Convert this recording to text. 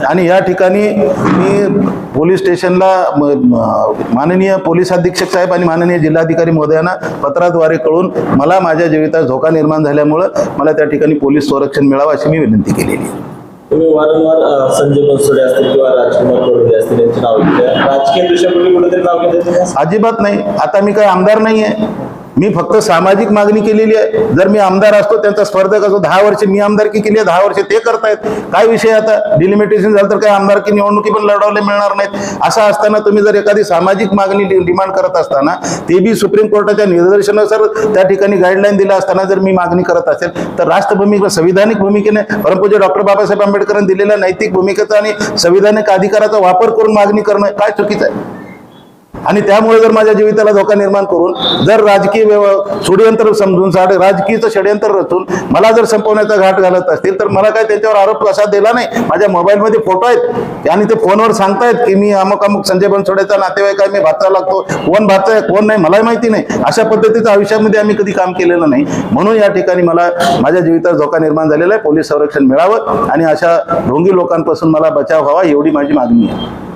आणि या ठिकाणी मी पोलीस स्टेशनला माननीय पोलीस अधीक्षक साहेब आणि माननीय जिल्हाधिकारी महोदयांना पत्राद्वारे कळून मला माझ्या जीवितास धोका निर्माण झाल्यामुळं मला त्या ठिकाणी पोलीस संरक्षण मिळावं अशी मी विनंती केलेली आहे. तुम्ही वारंवार संजय बनसोडे असतील किंवा राजकुमार बडोले असतील यांचे नाव घेतले, राजकीय दृष्टीने कुठेतरी नाव घेतले? अजिबात नाही. आता मी काही आमदार नाही आहे, मी फक्त सामाजिक मागणी केलेली आहे. जर मी आमदार असतो, त्यांचा स्पर्धक असतो, 10 वर्ष मी आमदारकी केली आहे, 10 वर्ष ते करतायत, काय विषय आता डिलिमिटेशन झालं तर काही आमदारकी निवडणुकी पण लढवले मिळणार नाहीत. असं असताना तुम्ही जर एखादी सामाजिक मागणी डिमांड करत असताना ते बी सुप्रीम कोर्टाच्या निर्देशनानुसार त्या ठिकाणी गाईडलाईन दिला असताना जर मी मागणी करत असेल तर राष्ट्रभूमी संविधानिक भूमिकेने परमपूज्य डॉक्टर बाबासाहेब आंबेडकरांनी दिलेल्या नैतिक भूमिकेचा आणि संविधानिक अधिकाराचा वापर करून मागणी करणं काय चुकीचं आहे? आणि त्यामुळे जर माझ्या जीविताला धोका निर्माण करून जर राजकीय षडयंत्र समजून राजकीयचं षडयंत्र रचून मला जर संपवण्याचा घाट घालत असतील तर मला काय त्यांच्यावर आरोप असा दिला नाही. माझ्या मोबाईलमध्ये फोटो आहेत आणि ते फोनवर सांगतायत की मी अमुक अमुक संजय बनसोडेचा नातेवाईक आहे, मी भाचा लागतो. कोण भाचा आहे कोण नाही मलाही माहिती नाही. अशा पद्धतीचं आयुष्यामध्ये आम्ही कधी काम केलेलं नाही. म्हणून या ठिकाणी मला माझ्या जीवितास धोका निर्माण झालेला आहे. पोलीस संरक्षण मिळावं आणि अशा ढोंगी लोकांपासून मला बचाव व्हावा एवढी माझी मागणी आहे.